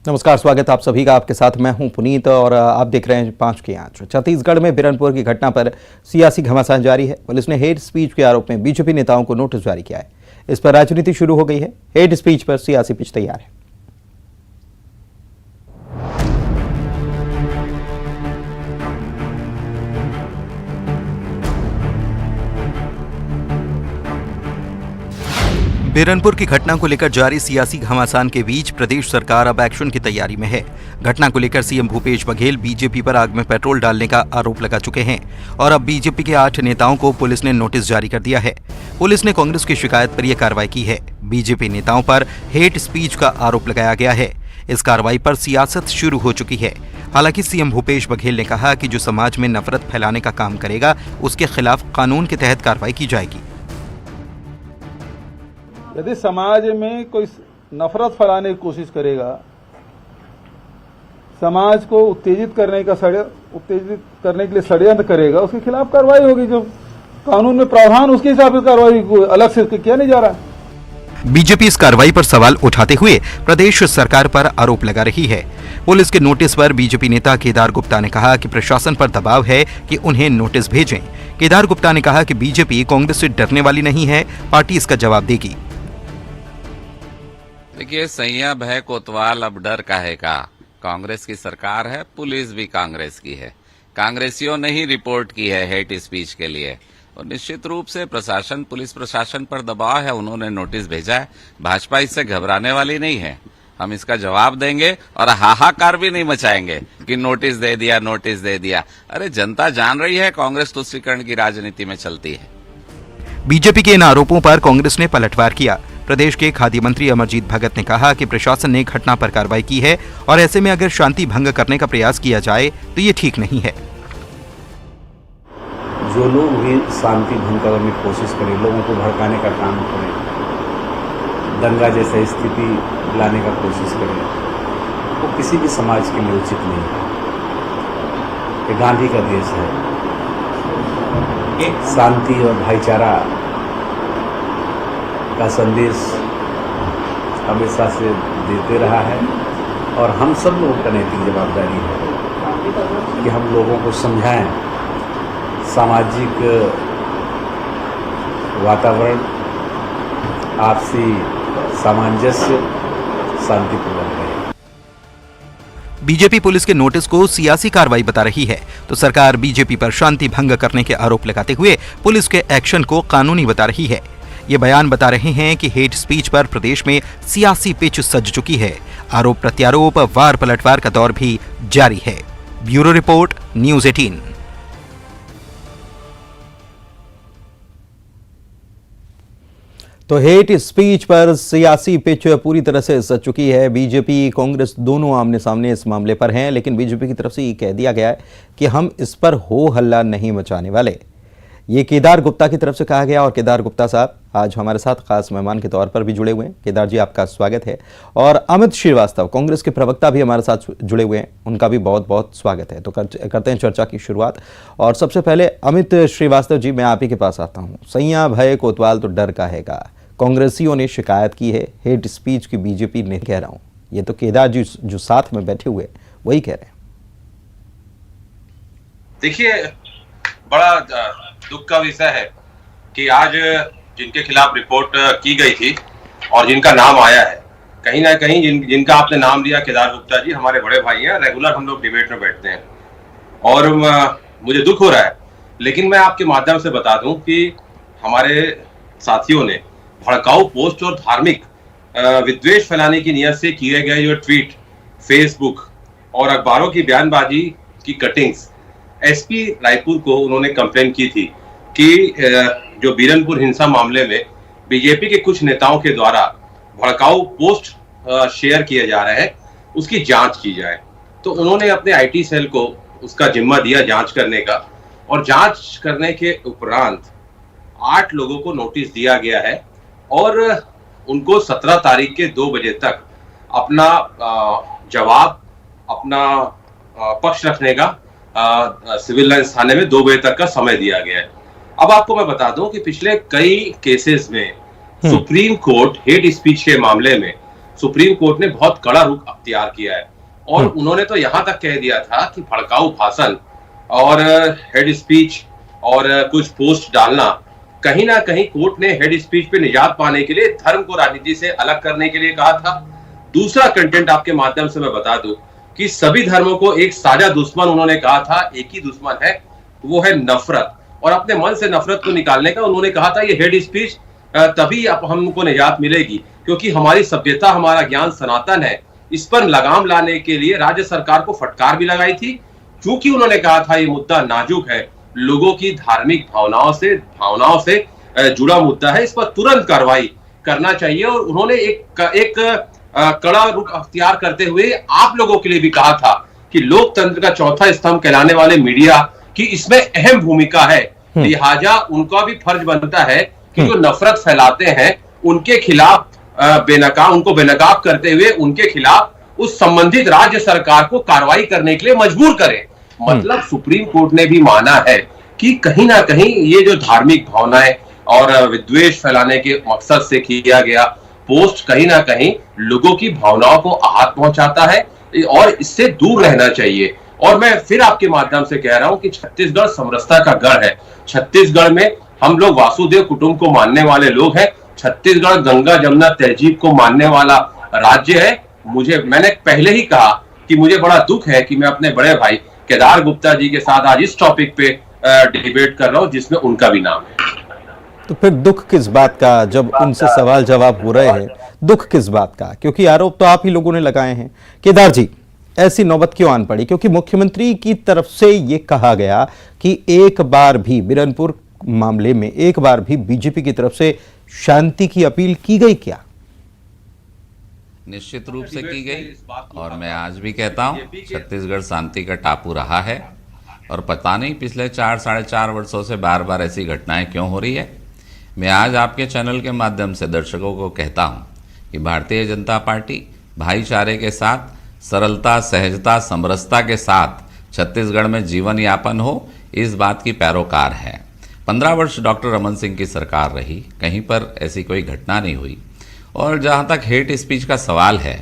नमस्कार, स्वागत है आप सभी का। आपके साथ मैं हूं पुनीत और आप देख रहे हैं 5 की आंच। छत्तीसगढ़ में बिरनपुर की घटना पर सियासी घमासान जारी है। पुलिस ने हेट स्पीच के आरोप में बीजेपी नेताओं को नोटिस जारी किया है। इस पर राजनीति शुरू हो गई है। हेट स्पीच पर सियासी पिच तैयार है। बिरनपुर की घटना को लेकर जारी सियासी घमासान के बीच प्रदेश सरकार अब एक्शन की तैयारी में है। घटना को लेकर सीएम भूपेश बघेल बीजेपी पर आग में पेट्रोल डालने का आरोप लगा चुके हैं और अब बीजेपी के 8 नेताओं को पुलिस ने नोटिस जारी कर दिया है। पुलिस ने कांग्रेस की शिकायत पर यह कार्रवाई की है। बीजेपी नेताओं पर हेट स्पीच का आरोप लगाया गया है। इस कार्रवाई पर सियासत शुरू हो चुकी है। हालांकि सीएम भूपेश बघेल ने कहा कि जो समाज में नफरत फैलाने का काम करेगा उसके खिलाफ कानून के तहत कार्रवाई की जाएगी। यदि समाज में कोई नफरत फैलाने की कोशिश करेगा, समाज को उत्तेजित करने के लिए षड्यंत्र करेगा, उसके खिलाफ कार्रवाई होगी। जो कानून में प्रावधान उसके हिसाब से कार्रवाई अलग से किया नहीं जा रहा। बीजेपी इस कार्रवाई पर सवाल उठाते हुए प्रदेश सरकार पर आरोप लगा रही है। पुलिस के नोटिस पर बीजेपी नेता केदार गुप्ता ने कहा कि प्रशासन पर दबाव है कि उन्हें नोटिस भेजें। केदार गुप्ता ने कहा कि बीजेपी कांग्रेस से डरने वाली नहीं है, पार्टी इसका जवाब देगी। देखिए, सैया भय कोतवाल अब डर काहे का। कांग्रेस की सरकार है, पुलिस भी कांग्रेस की है। कांग्रेसियों ने ही रिपोर्ट की है हेट स्पीच के लिए और निश्चित रूप से प्रशासन, पुलिस प्रशासन पर दबाव है, उन्होंने नोटिस भेजा है। भाजपा इससे घबराने वाली नहीं है। हम इसका जवाब देंगे और हाहाकार भी नहीं मचाएंगे कि नोटिस दे दिया, नोटिस दे दिया। अरे जनता जान रही है कांग्रेस तुष्टीकरण की राजनीति में चलती है। बीजेपी के इन आरोपों पर कांग्रेस ने पलटवार किया। प्रदेश के खाद्य मंत्री अमरजीत भगत ने कहा कि प्रशासन ने घटना पर कार्रवाई की है और ऐसे में अगर शांति भंग करने का प्रयास किया जाए तो ये ठीक नहीं है। जो लोग भी शांति भंग करने की कोशिश करें, लोगों को भड़काने का काम करें, दंगा जैसी स्थिति लाने का कोशिश करें, वो किसी भी समाज के लिए उचित नहीं है। ये गांधी का देश है। शांति और भाईचारा का संदेश हमेशा से देते रहा है और हम सब लोगों का नैतिक जवाबदारी है कि हम लोगों को समझाएं, सामाजिक वातावरण, आपसी सामंजस्य शांतिपूर्ण रहे। बीजेपी पुलिस के नोटिस को सियासी कार्रवाई बता रही है तो सरकार बीजेपी पर शांति भंग करने के आरोप लगाते हुए पुलिस के एक्शन को कानूनी बता रही है। ये बयान बता रहे हैं कि हेट स्पीच पर प्रदेश में सियासी पिच सज चुकी है। आरोप प्रत्यारोप, वार पलटवार का दौर भी जारी है। Bureau report, news 18। तो हेट स्पीच पर सियासी पिच पूरी तरह से सज चुकी है। बीजेपी कांग्रेस दोनों आमने सामने इस मामले पर हैं, लेकिन बीजेपी की तरफ से ये कह दिया गया है कि हम इस पर हो हल्ला नहीं मचाने वाले। ये केदार गुप्ता की तरफ से कहा गया और केदार गुप्ता साहब आज हमारे साथ खास मेहमान के तौर पर भी जुड़े हुए हैं। केदार जी, आपका स्वागत है। और अमित श्रीवास्तव, कांग्रेस के प्रवक्ता, भी हमारे साथ जुड़े हुए हैं, उनका भी बहुत बहुत स्वागत है। तो करते हैं चर्चा की शुरुआत। और सबसे पहले अमित श्रीवास्तव जी, मैं आप ही के पास आता हूँ। सैया भय कोतवाल तो डर काहेगा। कांग्रेसियों ने शिकायत की है हेट स्पीच की, बीजेपी नहीं कह रहा हूँ, ये तो केदार जी जो साथ में बैठे हुए वही कह रहे हैं। देखिए, बड़ा दुख का विषय है कि आज जिनके खिलाफ रिपोर्ट की गई थी और जिनका नाम आया है, कहीं ना कहीं जिनका आपने नाम लिया, केदार गुप्ता जी, हमारे बड़े भाई हैं। रेगुलर हम लोग डिबेट में बैठते हैं और मुझे दुख हो रहा है, लेकिन मैं आपके माध्यम से बता दूं कि हमारे साथियों ने भड़काऊ पोस्ट और धार्मिक विद्वेष फैलाने की नियत से किए गए जो ट्वीट, फेसबुक और अखबारों की बयानबाजी की कटिंग्स, एसपी रायपुर को उन्होंने कंप्लेन की थी कि जो बिरनपुर हिंसा मामले में बीजेपी के कुछ नेताओं के द्वारा भड़काऊ पोस्ट शेयर किए जा रहे हैं, उसकी जांच की जाए। तो उन्होंने अपने आईटी सेल को उसका जिम्मा दिया जांच करने का, और जांच करने के उपरांत 8 लोगों को नोटिस दिया गया है और उनको 17 तारीख के 2 बजे तक अपना जवाब, अपना पक्ष रखने का सिविल लाइंस थाने में 2 बजे तक का समय दिया गया है। अब आपको मैं बता दूं कि पिछले कई केसेस में सुप्रीम कोर्ट हेट स्पीच के मामले में सुप्रीम कोर्ट ने बहुत कड़ा रुख अख्तियार किया है। और उन्होंने तो यहां तक कह दिया था कि भड़काऊ भाषण और हेड स्पीच और कुछ पोस्ट डालना, कहीं ना कहीं कोर्ट ने हेड स्पीच पे निजात पाने के लिए धर्म को राजनीति से अलग करने के लिए कहा था। दूसरा कंटेंट आपके माध्यम से मैं बता दूं कि सभी धर्मों को एक साझा दुश्मन उन्होंने कहा था, एक ही दुश्मन है, वो है नफरत। और अपने मन से नफरत को निकालने का उन्होंने कहा था ये हेड स्पीच तभी हमको निजात मिलेगी क्योंकि हमारी सभ्यता, हमारा ज्ञान सनातन है। इस पर लगाम लाने के लिए राज्य सरकार को फटकार भी लगाई थी, क्योंकि उन्होंने कहा था ये मुद्दा नाजुक है, लोगों की धार्मिक भावनाओं से जुड़ा मुद्दा है, इस पर तुरंत कार्रवाई करना चाहिए। और उन्होंने एक कड़ा रुख अख्तियार करते हुए आप लोगों के लिए भी कहा था कि लोकतंत्र का चौथा स्तंभ कहलाने वाले मीडिया की इसमें अहम भूमिका है, लिहाजा उनका भी फर्ज बनता है कि जो नफरत फैलाते हैं उनके खिलाफ उनको बेनकाब करते हुए उनके खिलाफ उस संबंधित राज्य सरकार को कार्रवाई करने के लिए मजबूर करें। मतलब सुप्रीम कोर्ट ने भी माना है कि कहीं ना कहीं ये जो धार्मिक भावनाएं और विद्वेष फैलाने के मकसद से किया गया पोस्ट कहीं ना कहीं लोगों की भावनाओं को आहत पहुंचाता है और इससे दूर रहना चाहिए। और मैं फिर आपके माध्यम से कह रहा हूं कि छत्तीसगढ़ समरसता का गढ़ है। छत्तीसगढ़ में हम लोग वासुदेव कुटुंब को मानने वाले लोग हैं। छत्तीसगढ़ गंगा जमुना तहजीब को मानने वाला राज्य है। मैंने पहले ही कहा कि मुझे बड़ा दुख है कि मैं अपने बड़े भाई केदार गुप्ता जी के साथ आज इस टॉपिक पे डिबेट कर रहा हूं जिसमें उनका भी नाम है। तो फिर दुख किस बात का, जब उनसे सवाल जवाब हो रहे हैं, दुख किस बात का? क्योंकि आरोप तो आप ही लोगों ने लगाए हैं। केदार जी, ऐसी नौबत क्यों आन पड़ी? क्योंकि मुख्यमंत्री की तरफ से ये कहा गया कि एक बार भी बिरनपुर मामले में एक बार भी बीजेपी की तरफ से शांति की अपील की गई क्या? निश्चित रूप से की गई, और मैं आज भी कहता हूं छत्तीसगढ़ शांति का टापू रहा है। और पता नहीं पिछले 4-4.5 वर्षों से बार बार ऐसी घटनाएं क्यों हो रही है। मैं आज आपके चैनल के माध्यम से दर्शकों को कहता हूं कि भारतीय जनता पार्टी भाईचारे के साथ, सरलता, सहजता, समरसता के साथ छत्तीसगढ़ में जीवन यापन हो, इस बात की पैरोकार है। 15 वर्ष डॉक्टर रमन सिंह की सरकार रही, कहीं पर ऐसी कोई घटना नहीं हुई। और जहाँ तक हेट स्पीच का सवाल है,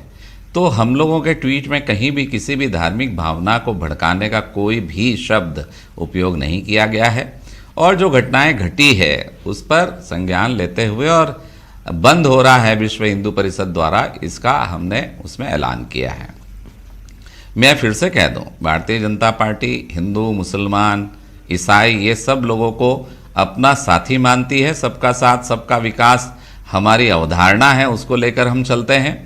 तो हम लोगों के ट्वीट में कहीं भी किसी भी धार्मिक भावना को भड़काने का कोई भी शब्द उपयोग नहीं किया गया है। और जो घटनाएं घटी है उस पर संज्ञान लेते हुए और बंद हो रहा है विश्व हिंदू परिषद द्वारा, इसका हमने उसमें ऐलान किया है। मैं फिर से कह दूं, भारतीय जनता पार्टी हिंदू, मुसलमान, ईसाई, ये सब लोगों को अपना साथी मानती है। सबका साथ, सबका विकास हमारी अवधारणा है, उसको लेकर हम चलते हैं।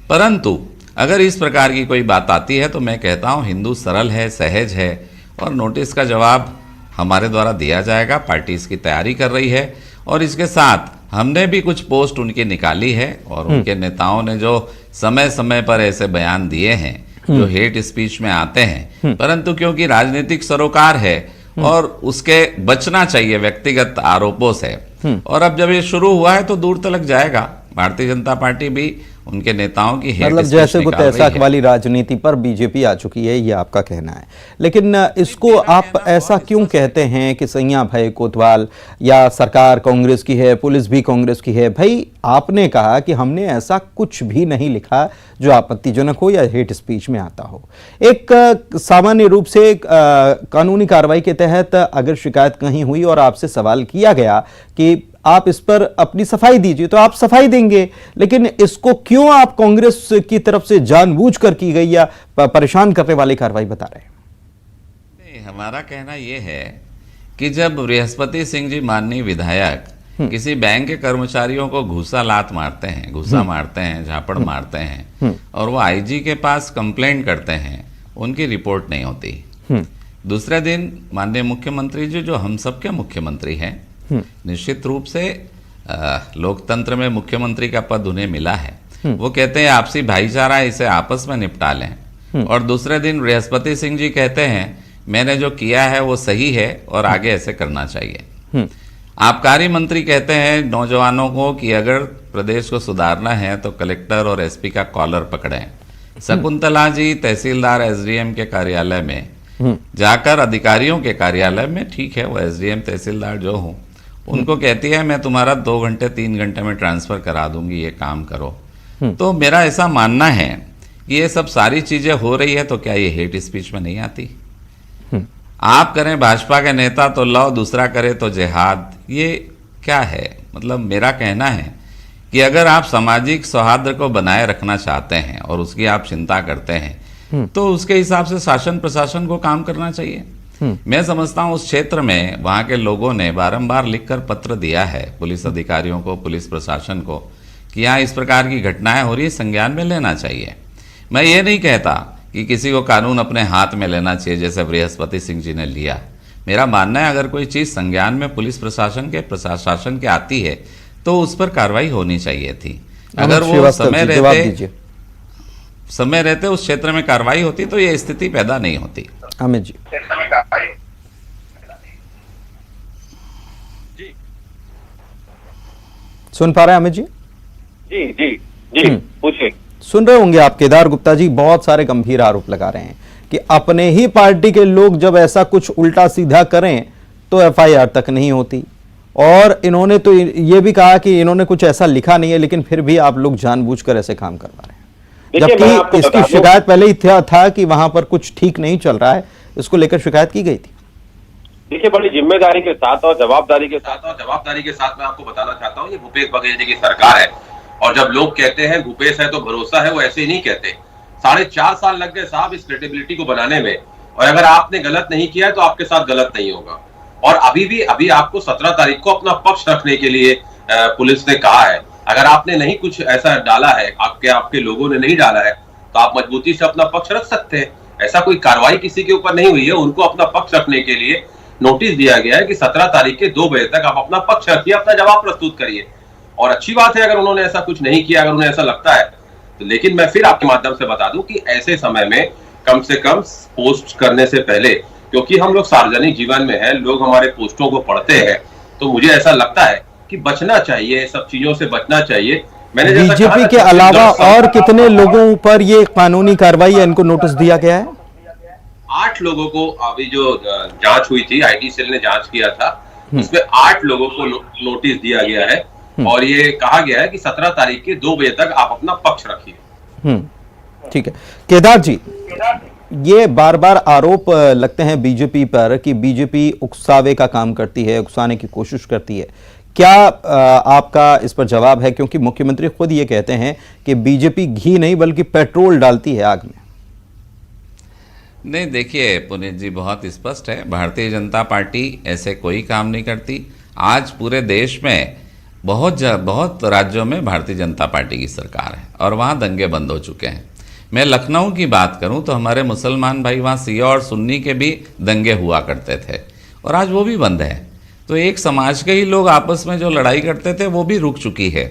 परंतु अगर इस प्रकार की कोई बात आती है तो मैं कहता हूं हिंदू सरल है, सहज है, और नोटिस का जवाब हमारे द्वारा दिया जाएगा। पार्टी इसकी तैयारी कर रही है और इसके साथ हमने भी कुछ पोस्ट उनकी निकाली है और उनके नेताओं ने जो समय समय पर ऐसे बयान दिए हैं जो हेट स्पीच में आते हैं, परंतु क्योंकि राजनीतिक सरोकार है और उसके बचना चाहिए व्यक्तिगत आरोपों से। और अब जब ये शुरू हुआ है तो दूर तक जाएगा। भारतीय जनता पार्टी भी उनके नेताओं की हेट मतलब स्पीच जैसे को निकाल रही तैसाक है। वाली राजनीति पर बीजेपी आ चुकी है, ये आपका कहना है। लेकिन इसको आप ऐसा क्यों कहते हैं कि सैया भाई कोतवाल या सरकार कांग्रेस की है, पुलिस भी कांग्रेस की है? भाई आपने कहा कि हमने ऐसा कुछ भी नहीं लिखा जो आपत्तिजनक हो या हेट स्पीच में आता हो। एक सामान्य रूप से कानूनी कार्रवाई के तहत अगर शिकायत कहीं हुई और आपसे सवाल किया गया कि आप इस पर अपनी सफाई दीजिए, तो आप सफाई देंगे। लेकिन इसको क्यों आप कांग्रेस की तरफ से जानबूझकर की गई या परेशान करने वाली कार्रवाई बता रहे हैं? हमारा कहना यह है कि जब बृहस्पति सिंह जी माननीय विधायक किसी बैंक के कर्मचारियों को घूसा लात मारते हैं, घूसा मारते हैं, झापड़ मारते हैं, और वो आईजी के पास कंप्लेंट करते हैं, उनकी रिपोर्ट नहीं होती। दूसरे दिन माननीय मुख्यमंत्री जी, जो हम सबके मुख्यमंत्री हैं, निश्चित रूप से लोकतंत्र में मुख्यमंत्री का पद उन्हें मिला है, वो कहते हैं आपसी भाईचारा, इसे आपस में निपटा लें। और दूसरे दिन बृहस्पति सिंह जी कहते हैं मैंने जो किया है वो सही है और आगे ऐसे करना चाहिए। आबकारी मंत्री कहते हैं नौजवानों को कि अगर प्रदेश को सुधारना है तो कलेक्टर और एसपी का कॉलर पकड़ें। शकुंतला जी तहसीलदार एसडीएम के कार्यालय में जाकर, अधिकारियों के कार्यालय में, ठीक है वो एसडीएम तहसीलदार जो हूं, उनको कहती है मैं तुम्हारा 2 घंटे 3 घंटे में ट्रांसफर करा दूंगी, ये काम करो। तो मेरा ऐसा मानना है कि ये सब सारी चीजें हो रही है तो क्या ये हेट स्पीच में नहीं आती? आप करें भाजपा के नेता तो लव, दूसरा करे तो जिहाद, ये क्या है? मतलब मेरा कहना है कि अगर आप सामाजिक सौहार्द को बनाए रखना चाहते हैं और उसकी आप चिंता करते हैं तो उसके हिसाब से शासन प्रशासन को काम करना चाहिए। मैं समझता हूं उस क्षेत्र में वहां के लोगों ने बारंबार लिखकर पत्र दिया है पुलिस अधिकारियों को, पुलिस प्रशासन को, कि यहाँ इस प्रकार की घटनाएं हो रही है, संज्ञान में लेना चाहिए। मैं ये नहीं कहता कि किसी को कानून अपने हाथ में लेना चाहिए जैसे बृहस्पति सिंह जी ने लिया। मेरा मानना है अगर कोई चीज संज्ञान में पुलिस प्रशासन के आती है तो उस पर कार्रवाई होनी चाहिए थी। अगर वो समय रहते उस क्षेत्र में कार्रवाई होती तो ये स्थिति पैदा नहीं होती। अमित जी, सुन पा रहे हैं अमित जी? जी जी जी पूछिए। सुन रहे होंगे आप, केदार गुप्ता जी बहुत सारे गंभीर आरोप लगा रहे हैं कि अपने ही पार्टी के लोग जब ऐसा कुछ उल्टा सीधा करें तो एफआईआर तक नहीं होती। और इन्होंने तो ये भी कहा कि इन्होंने कुछ ऐसा लिखा नहीं है लेकिन फिर भी आप लोग जानबूझकर ऐसे काम करवा रहे हैं, जबकि इसकी शिकायत पहले ही था कि वहां पर कुछ ठीक नहीं चल रहा है, इसको लेकर शिकायत की गई थी। देखिए, बड़ी जिम्मेदारी के साथ और जवाबदारी के साथ मैं आपको बताना चाहता हूँ, ये भूपेश बघेल जी की सरकार है और जब लोग कहते हैं भूपेश है तो भरोसा है, वो ऐसे ही नहीं कहते। 4.5 साल लग गए साहब इस क्रेडिबिलिटी को बनाने में, और अगर आपने गलत नहीं किया तो आपके साथ गलत नहीं होगा। और अभी आपको 17 तारीख को अपना पक्ष रखने के लिए पुलिस ने कहा है। अगर आपने नहीं कुछ ऐसा डाला है, आपके लोगों ने नहीं डाला है, तो आप मजबूती से अपना पक्ष रख सकते हैं। ऐसा कोई कार्रवाई किसी के ऊपर नहीं हुई है, उनको अपना पक्ष रखने के लिए नोटिस दिया गया है कि 17 तारीख के 2 बजे तक आप अपना पक्ष रखिए, अपना जवाब प्रस्तुत करिए। और अच्छी बात है अगर उन्होंने ऐसा कुछ नहीं किया, अगर उन्हें ऐसा लगता है तो। लेकिन मैं फिर आपके माध्यम से बता दूं कि ऐसे समय में कम से कम पोस्ट करने से पहले, क्योंकि हम लोग सार्वजनिक जीवन में हैं, लोग हमारे पोस्टों को पढ़ते हैं, तो मुझे ऐसा लगता है कि बचना चाहिए, सब चीजों से बचना चाहिए। मैंने बीजेपी के अलावा और कितने लोगों पर ये कानूनी कार्रवाई है, इनको नोटिस दिया गया है? 8 लोगों को अभी जो जांच हुई थी, आईटी सेल ने जांच किया था, उसमें 8 लोगों को नोटिस दिया गया है और ये कहा गया है कि 17 तारीख के 2 बजे तक आप अपना पक्ष रखिए। ठीक है। केदार जी, ये बार बार आरोप लगते हैं बीजेपी पर कि बीजेपी उकसावे का काम करती है, उकसाने की कोशिश करती है। क्या आपका इस पर जवाब है? क्योंकि मुख्यमंत्री खुद ये कहते हैं कि बीजेपी घी नहीं बल्कि पेट्रोल डालती है आग में। नहीं, देखिए पुनीत जी, बहुत स्पष्ट है, भारतीय जनता पार्टी ऐसे कोई काम नहीं करती। आज पूरे देश में बहुत राज्यों में भारतीय जनता पार्टी की सरकार है और वहाँ दंगे बंद हो चुके हैं। मैं लखनऊ की बात करूं तो हमारे मुसलमान भाई वहाँ शिया और सुन्नी के भी दंगे हुआ करते थे और आज वो भी बंद है। तो एक समाज के ही लोग आपस में जो लड़ाई करते थे वो भी रुक चुकी है।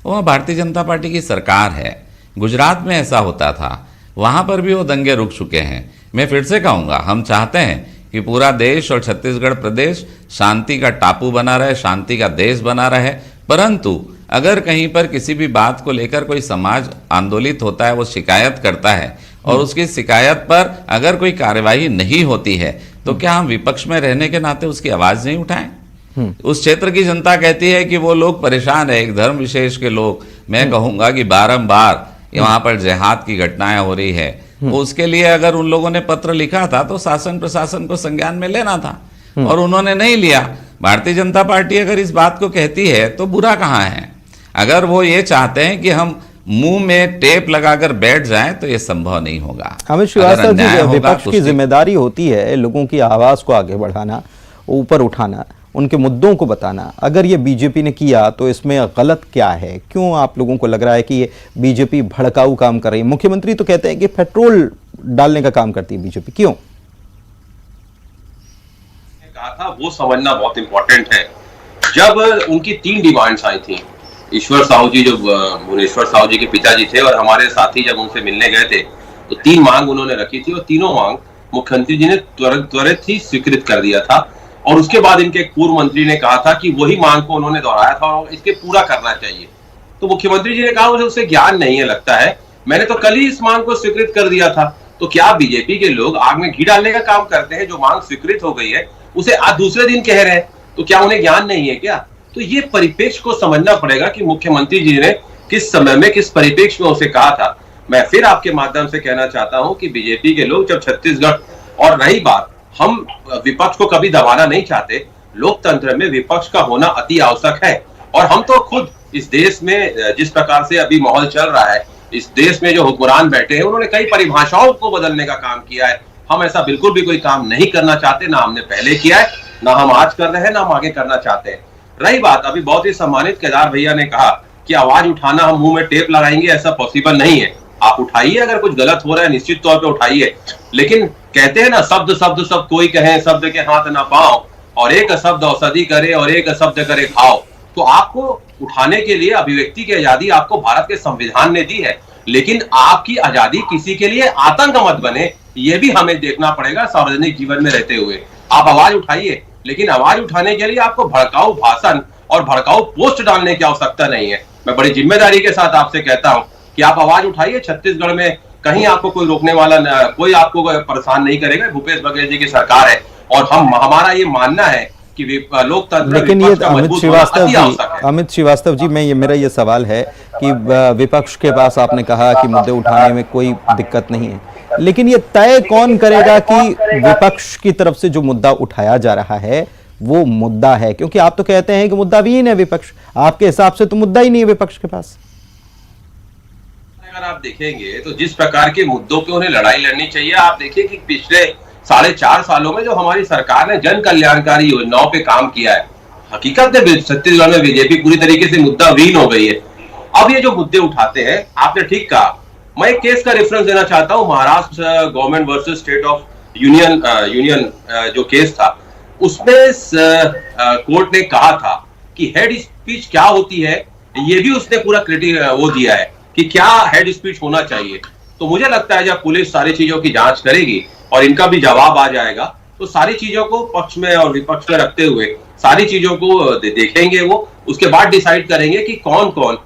वह भारतीय जनता पार्टी की सरकार है। गुजरात में ऐसा होता था, वहाँ पर भी वो दंगे रुक चुके हैं। मैं फिर से कहूँगा, हम चाहते हैं कि पूरा देश और छत्तीसगढ़ प्रदेश शांति का टापू बना रहे, शांति का देश बना रहे, परंतु अगर कहीं पर किसी भी बात को लेकर कोई समाज आंदोलित होता है, वो शिकायत करता है और उसकी शिकायत पर अगर कोई कार्यवाही नहीं होती है तो क्या हम विपक्ष में रहने के नाते उसकी आवाज नहीं उठाएं? उस क्षेत्र की जनता कहती है कि वो लोग परेशान है, एक धर्म विशेष के लोग। मैं कहूंगा कि बारंबार वहां पर जिहाद की घटनाएं हो रही है, तो उसके लिए अगर उन लोगों ने पत्र लिखा था तो शासन प्रशासन को संज्ञान में लेना था और उन्होंने नहीं लिया। भारतीय जनता पार्टी अगर इस बात को कहती है तो बुरा कहाँ है? अगर वो ये चाहते हैं कि हम मुंह में टेप लगाकर बैठ जाएं तो ये संभव नहीं होगा। अमित श्रीवास्तव जी, विपक्ष की जिम्मेदारी होती है लोगों की आवाज को आगे बढ़ाना, ऊपर उठाना, उनके मुद्दों को बताना। अगर ये बीजेपी ने किया तो इसमें गलत क्या है? क्यों आप लोगों को लग रहा है कि ये बीजेपी भड़काऊ काम कर रही है? मुख्यमंत्री तो कहते हैं कि पेट्रोल डालने का काम करती है बीजेपी, क्यों? कहा था वो समझना बहुत इंपॉर्टेंट है। जब उनकी 3 डिमांड्स आई थी, ईश्वर साहू जी जो भुवनेश्वर साहू जी के पिताजी थे और हमारे साथी जब उनसे मिलने गए थे तो 3 मांग उन्होंने रखी थी और तीनों मांग मुख्यमंत्री जी ने त्वरित ही स्वीकृत कर दिया था। और उसके बाद इनके एक पूर्व मंत्री ने कहा था कि वही मांग को उन्होंने दोहराया था और इसके पूरा करना चाहिए। तो मुख्यमंत्री जी ने कहा मुझे उससे ज्ञान नहीं है, लगता है मैंने तो कल ही इस मांग को स्वीकृत कर दिया था। तो क्या बीजेपी के लोग आग में घी डालने का काम करते हैं? जो मांग स्वीकृत हो गई है उसे आज दूसरे दिन कह रहे हैं, तो क्या उन्हें ज्ञान नहीं है क्या? तो ये परिप्रेक्ष्य को समझना पड़ेगा कि मुख्यमंत्री जी ने किस समय में किस परिप्रेक्ष्य में उसे कहा था। मैं फिर आपके माध्यम से कहना चाहता हूं कि बीजेपी के लोग जब छत्तीसगढ़, और रही बात, हम विपक्ष को कभी दबाना नहीं चाहते, लोकतंत्र में विपक्ष का होना अति आवश्यक है। और हम तो खुद इस देश में जिस प्रकार से अभी माहौल चल रहा है, इस देश में जो हुक्मरान बैठे हैं उन्होंने कई परिभाषाओं को बदलने का काम किया है। हम ऐसा बिल्कुल भी कोई काम नहीं करना चाहते, ना हमने पहले किया है, ना हम आज कर रहे हैं, ना हम आगे करना चाहते हैं। रही बात, अभी बहुत ही सम्मानित केदार भैया ने कहा कि आवाज उठाना हम मुंह में टेप लगाएंगे, ऐसा पॉसिबल नहीं है। आप उठाइए, अगर कुछ गलत हो रहा है निश्चित तौर पे उठाइए, लेकिन कहते हैं ना, शब्द शब्द सब कोई कहे, शब्द के हाथ ना पाओ, और एक शब्द औषधि करे और एक शब्द करे घाव। तो आपको उठाने के लिए अभिव्यक्ति की आजादी आपको भारत के संविधान ने दी है, लेकिन आपकी आजादी किसी के लिए आतंक मत बने, ये भी हमें देखना पड़ेगा सार्वजनिक जीवन में रहते हुए। आप आवाज उठाइए, लेकिन आवाज उठाने के लिए आपको भड़काऊ भाषण और भड़काऊ पोस्ट डालने की आवश्यकता नहीं है। मैं बड़ी जिम्मेदारी के साथ आपसे कहता हूं कि आप आवाज उठाइए। छत्तीसगढ़ में कहीं आपको कोई रोकने वाला कोई आपको परेशान नहीं करेगा। भूपेश बघेल जी की सरकार है और हमारा ये मानना है कि लोकतंत्र, लेकिन ये अमित श्रीवास्तव जी, मेरा ये सवाल है कि विपक्ष के पास आपने कहा कि मुद्दे उठाने में कोई दिक्कत नहीं है, लेकिन ये तय कौन करेगा कि विपक्ष की तरफ से जो मुद्दा उठाया जा रहा है वो मुद्दा है? क्योंकि आप तो कहते हैं कि मुद्दाविहीन है विपक्ष, आपके हिसाब से तो मुद्दा ही नहीं है विपक्ष के पास। अगर आप देखेंगे तो जिस प्रकार के मुद्दों पे उन्हें लड़ाई लड़नी चाहिए, आप देखिए कि पिछले 4.5 सालों में जो हमारी सरकार ने जन कल्याणकारी योजनाओं पे काम किया है, हकीकत में छत्तीसगढ़ में बीजेपी पूरी तरीके से मुद्दाविहीन हो गई है। अब ये जो मुद्दे उठाते हैं, आपने ठीक कहा, मैं एक केस का रेफरेंस देना चाहता हूं, Maharashtra government versus state of union जो केस था, उसमें कोर्ट ने कहा था कि हेड स्पीच क्या होती है, ये भी उसने पूरा वो दिया है कि क्या हेड स्पीच होना चाहिए। तो मुझे लगता है जब पुलिस सारी चीजों की जांच करेगी और इनका भी जवाब आ जाएगा, तो सारी चीजों को पक्ष में और विपक्ष में रखते हुए सारी चीजों को देखेंगे वो, उसके बाद डिसाइड करेंगे कि कौन कौन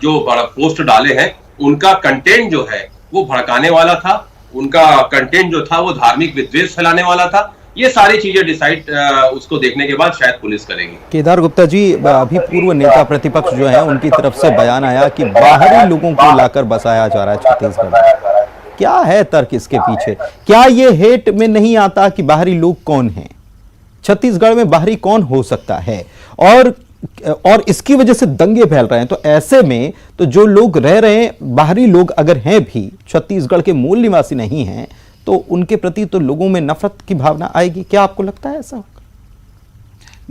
जो पोस्ट डाले हैं उनका कंटेंट जो है वो भड़काने वाला था, उनका कंटेंट जो था वो धार्मिक विद्वेष फैलाने वाला था। ये सारी चीजें डिसाइड उसको देखने के बाद शायद पुलिस करेगी। केदार गुप्ता जी, अभी पूर्व नेता प्रतिपक्ष जो है उनकी तरफ से बयान आया कि बाहरी लोगों को लाकर बसाया जा रहा है छत्तीसगढ़। क्या है तर्क इसके पीछे? क्या ये हेट में नहीं आता कि बाहरी लोग कौन हैं? छत्तीसगढ़ में बाहरी कौन हो सकता है? और इसकी वजह से दंगे फैल रहे हैं, तो ऐसे में तो जो लोग रह रहे हैं, बाहरी लोग अगर हैं भी, छत्तीसगढ़ के मूल निवासी नहीं हैं, तो उनके प्रति तो लोगों में नफरत की भावना आएगी। क्या आपको लगता है ऐसा होगा?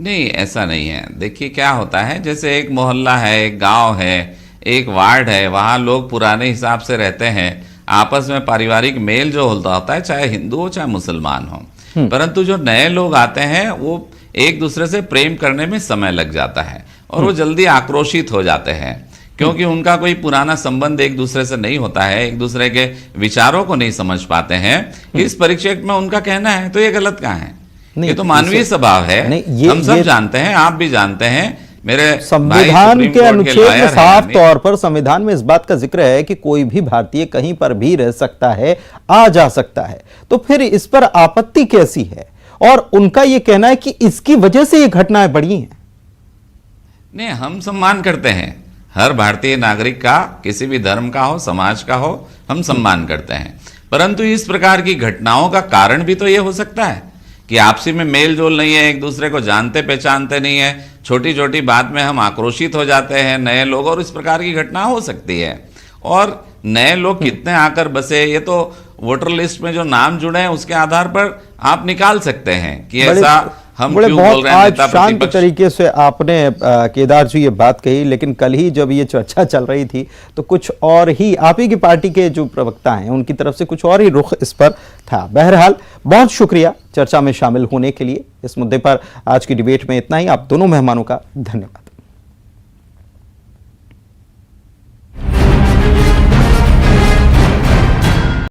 नहीं, ऐसा नहीं है। देखिए क्या होता है, जैसे एक मोहल्ला है, एक गांव है, एक वार्ड है, वहां लोग पुराने हिसाब से रहते हैं, आपस में पारिवारिक मेल जो होता है, चाहे हिंदू हो चाहे मुसलमान हो। परंतु जो नए लोग आते हैं वो एक दूसरे से प्रेम करने में समय लग जाता है और वो जल्दी आक्रोशित हो जाते हैं, क्योंकि उनका कोई पुराना संबंध एक दूसरे से नहीं होता है, एक दूसरे के विचारों को नहीं समझ पाते हैं। इस परिप्रेक्ष्य में उनका कहना है तो ये गलत कहाँ है? ये तो मानवीय स्वभाव है, हम सब जानते हैं, आप भी जानते हैं। मेरे संविधान के अनुच्छेद में साफ तौर पर संविधान में इस बात का जिक्र है कि कोई भी भारतीय कहीं पर भी रह सकता है, आ जा सकता है, तो फिर इस पर आपत्ति कैसी है? और उनका यह कहना है कि इसकी वजह से ये घटनाएं बढ़ी हैं। नहीं, हम सम्मान करते हैं हर भारतीय नागरिक का, किसी भी धर्म का हो, समाज का हो, हम सम्मान करते हैं। परंतु इस प्रकार की घटनाओं का कारण भी तो ये हो सकता है कि आपसी में मेल जोल नहीं है, एक दूसरे को जानते पहचानते नहीं है, छोटी छोटी बात में हम आक्रोशित हो जाते हैं नए लोग, और इस प्रकार की घटना हो सकती है। और नए लोग कितने आकर बसे, ये तो वोटर लिस्ट में जो नाम जुड़े हैं उसके आधार पर आप निकाल सकते हैं कि ऐसा हम क्यों बोल रहे हैं। आज शांत तरीके से आपने केदार जी ये बात कही, लेकिन कल ही जब ये चर्चा चल रही थी तो कुछ और ही आप ही की पार्टी के जो प्रवक्ता हैं उनकी तरफ से कुछ और ही रुख इस पर था। बहरहाल बहुत शुक्रिया चर्चा में शामिल होने के लिए। इस मुद्दे पर आज की डिबेट में इतना ही। आप दोनों मेहमानों का धन्यवाद।